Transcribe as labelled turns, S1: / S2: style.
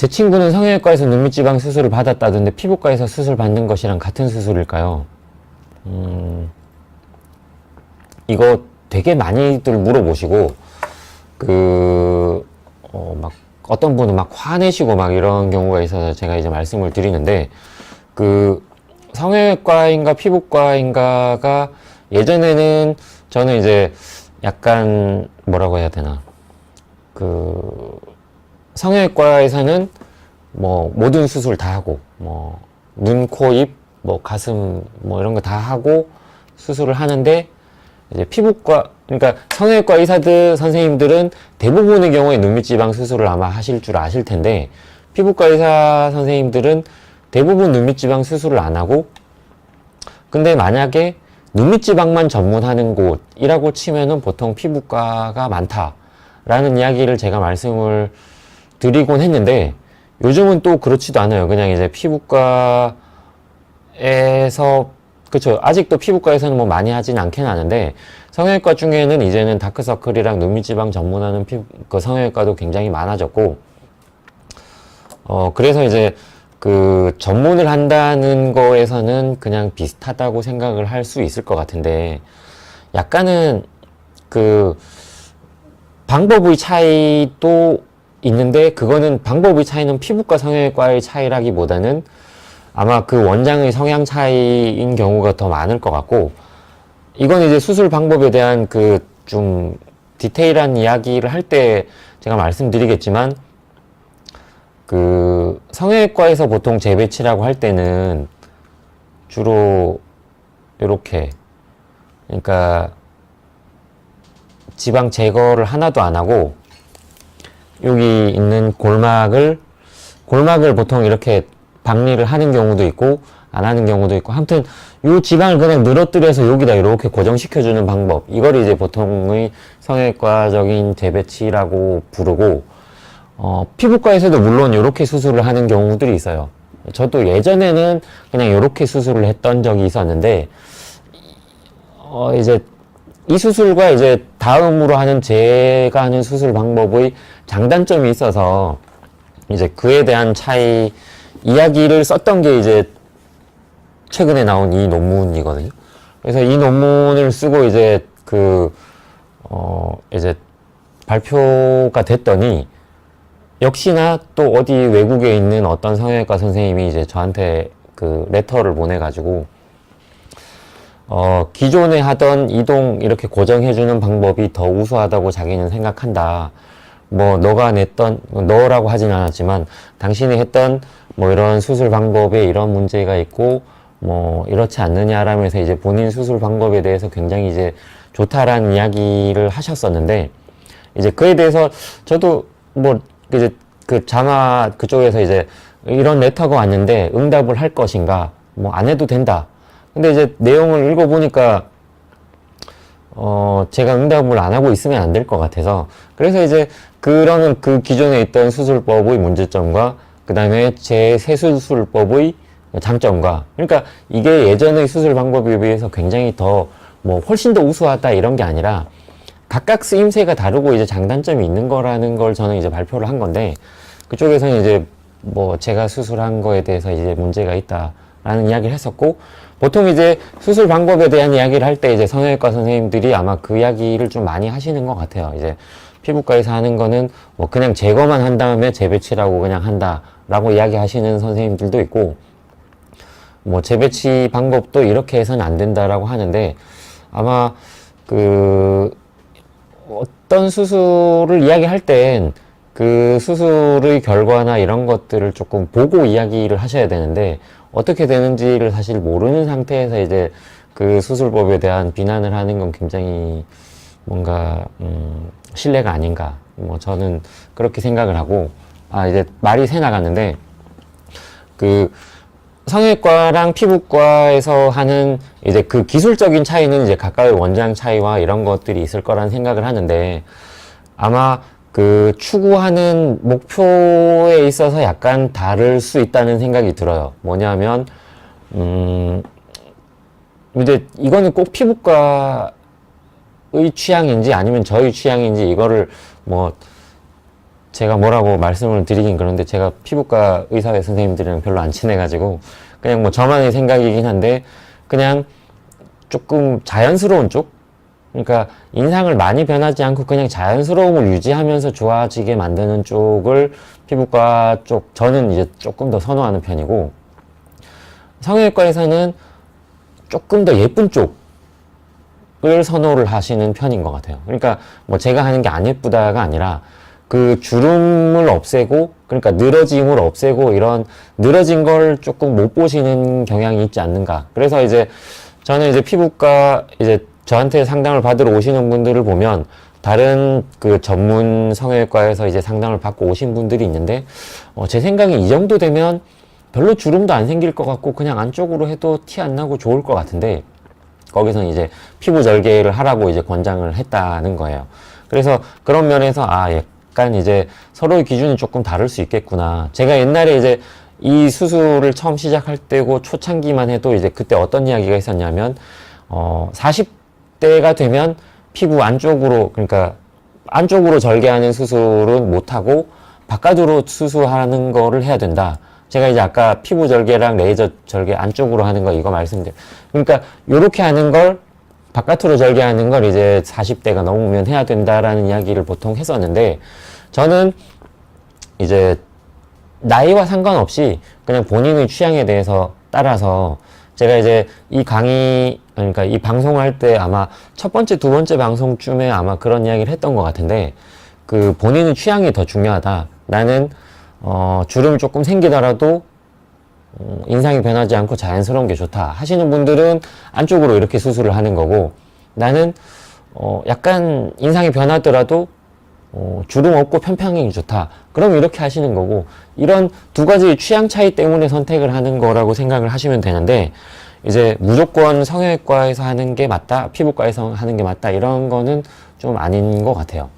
S1: 제 친구는 성형외과에서 눈밑지방 수술을 받았다던데 피부과에서 수술 받는 것이랑 같은 수술일까요? 이거 되게 많이들 물어보시고, 막, 어떤 분은 막 화내시고 막 이런 경우가 있어서 제가 이제 말씀을 드리는데, 성형외과인가 피부과인가가 예전에는 저는 이제 약간 뭐라고 해야 되나. 성형외과에서는 뭐 모든 수술 다 하고, 뭐, 눈, 코, 입, 뭐 가슴, 뭐 이런 거 다 하고 수술을 하는데, 이제 피부과, 그러니까 성형외과 의사들, 선생님들은 대부분의 경우에 눈밑지방 수술을 아마 하실 줄 아실 텐데, 피부과 의사 선생님들은 대부분 눈밑지방 수술을 안 하고, 근데 만약에 눈밑지방만 전문하는 곳이라고 치면은 보통 피부과가 많다라는 이야기를 제가 말씀을 드리곤 했는데, 요즘은 또 그렇지도 않아요. 그냥 이제 피부과에서, 그쵸. 아직도 피부과에서는 뭐 많이 하진 않긴 하는데, 성형외과 중에는 이제는 다크서클이랑 눈밑지방 전문하는 성형외과도 굉장히 많아졌고, 그래서 이제 전문을 한다는 거에서는 그냥 비슷하다고 생각을 할 수 있을 것 같은데, 약간은 방법의 차이도 있는데, 그거는 방법의 차이는 피부과 성형외과의 차이라기보다는 아마 그 원장의 성향 차이인 경우가 더 많을 것 같고, 이건 이제 수술 방법에 대한 좀 디테일한 이야기를 할 때 제가 말씀드리겠지만, 성형외과에서 보통 재배치라고 할 때는 주로 요렇게, 그러니까 지방 제거를 하나도 안 하고 여기 있는 골막을 보통 이렇게 박리를 하는 경우도 있고 안 하는 경우도 있고, 아무튼 요 지방을 그냥 늘어뜨려서 여기다 이렇게 고정시켜주는 방법, 이걸 이제 보통의 성형외과적인 재배치라고 부르고, 피부과에서도 물론 이렇게 수술을 하는 경우들이 있어요. 저도 예전에는 그냥 이렇게 수술을 했던 적이 있었는데, 이제 이 수술과 이제 다음으로 하는 제가 하는 수술 방법의 장단점이 있어서 이제 그에 대한 차이 이야기를 썼던 게 이제 최근에 나온 이 논문이거든요. 그래서 이 논문을 쓰고 이제 이제 발표가 됐더니, 역시나 또 어디 외국에 있는 어떤 성형외과 선생님이 이제 저한테 레터를 보내가지고, 기존에 하던 이동 이렇게 고정해주는 방법이 더 우수하다고 자기는 생각한다. 뭐, 너라고 하진 않았지만, 당신이 했던 뭐 이런 수술 방법에 이런 문제가 있고, 뭐, 이렇지 않느냐라면서 이제 본인 수술 방법에 대해서 굉장히 이제 좋다라는 이야기를 하셨었는데, 이제 그에 대해서 저도 뭐, 이제 자마 그쪽에서 이제 이런 레터가 왔는데 응답을 할 것인가, 뭐 안 해도 된다. 근데 이제 내용을 읽어보니까 제가 응답을 안 하고 있으면 안 될 것 같아서, 그래서 이제 그러면 기존에 있던 수술법의 문제점과 그 다음에 제 새 수술법의 장점과, 그러니까 이게 예전의 수술 방법에 비해서 굉장히 훨씬 더 우수하다 이런 게 아니라 각각 쓰임새가 다르고 이제 장단점이 있는 거라는 걸 저는 이제 발표를 한 건데, 그쪽에서는 이제 뭐 제가 수술한 거에 대해서 이제 문제가 있다라는 이야기를 했었고, 보통 이제 수술 방법에 대한 이야기를 할 때 이제 성형외과 선생님들이 아마 그 이야기를 좀 많이 하시는 것 같아요. 이제 피부과에서 하는 거는 뭐 그냥 제거만 한 다음에 재배치라고 그냥 한다라고 이야기하시는 선생님들도 있고, 뭐 재배치 방법도 이렇게 해서는 안 된다라고 하는데, 아마 어떤 수술을 이야기할 땐 그 수술의 결과나 이런 것들을 조금 보고 이야기를 하셔야 되는데, 어떻게 되는지를 사실 모르는 상태에서 이제 그 수술법에 대한 비난을 하는 건 굉장히 뭔가 신뢰가 아닌가, 뭐 저는 그렇게 생각을 하고, 이제 말이 새 나갔는데, 성형외과랑 피부과에서 하는 이제 기술적인 차이는 이제 각각의 원장 차이와 이런 것들이 있을 거란 생각을 하는데, 아마 추구하는 목표에 있어서 약간 다를 수 있다는 생각이 들어요. 뭐냐면, 이제 이거는 꼭 피부과의 취향인지 아니면 저희 취향인지 이거를 뭐 제가 뭐라고 말씀을 드리긴 그런데 제가 피부과 의사회 선생님들이랑 별로 안 친해가지고 그냥 뭐 저만의 생각이긴 한데 그냥 조금 자연스러운 쪽? 그러니까 인상을 많이 변하지 않고 그냥 자연스러움을 유지하면서 좋아지게 만드는 쪽을 피부과 쪽, 저는 이제 조금 더 선호하는 편이고 성형외과에서는 조금 더 예쁜 쪽을 선호를 하시는 편인 것 같아요. 그러니까 뭐 제가 하는 게 안 예쁘다가 아니라 그 주름을 없애고 그러니까 늘어짐을 없애고 이런 늘어진 걸 조금 못 보시는 경향이 있지 않는가. 그래서 이제 저는 이제 피부과 이제 저한테 상담을 받으러 오시는 분들을 보면 다른 그 전문 성형외과에서 이제 상담을 받고 오신 분들이 있는데 제 생각에 이 정도 되면 별로 주름도 안 생길 것 같고 그냥 안쪽으로 해도 티 안 나고 좋을 것 같은데 거기서는 이제 피부 절개를 하라고 이제 권장을 했다는 거예요. 그래서 그런 면에서 약간 이제 서로의 기준이 조금 다를 수 있겠구나. 제가 옛날에 이제 이 수술을 처음 시작할 때고 초창기만 해도 이제 그때 어떤 이야기가 있었냐면 40대가 되면 피부 안쪽으로 그러니까 안쪽으로 절개하는 수술은 못하고 바깥으로 수술하는 거를 해야 된다. 제가 이제 아까 피부 절개랑 레이저 절개 안쪽으로 하는 거 이거 말씀드려요. 그러니까 요렇게 하는 걸 바깥으로 절개하는 걸 이제 40대가 넘으면 해야 된다라는 이야기를 보통 했었는데 저는 이제 나이와 상관없이 그냥 본인의 취향에 대해서 따라서 제가 이제 이 강의 그러니까 이 방송할 때 아마 첫 번째 두 번째 방송쯤에 아마 그런 이야기를 했던 것 같은데 그 본인의 취향이 더 중요하다. 나는 주름이 조금 생기더라도 인상이 변하지 않고 자연스러운 게 좋다 하시는 분들은 안쪽으로 이렇게 수술을 하는 거고 나는 약간 인상이 변하더라도 주름 없고 편평하기 좋다. 그럼 이렇게 하시는 거고 이런 두 가지 취향 차이 때문에 선택을 하는 거라고 생각을 하시면 되는데 이제 무조건 성형외과에서 하는 게 맞다, 피부과에서 하는 게 맞다 이런 거는 좀 아닌 것 같아요.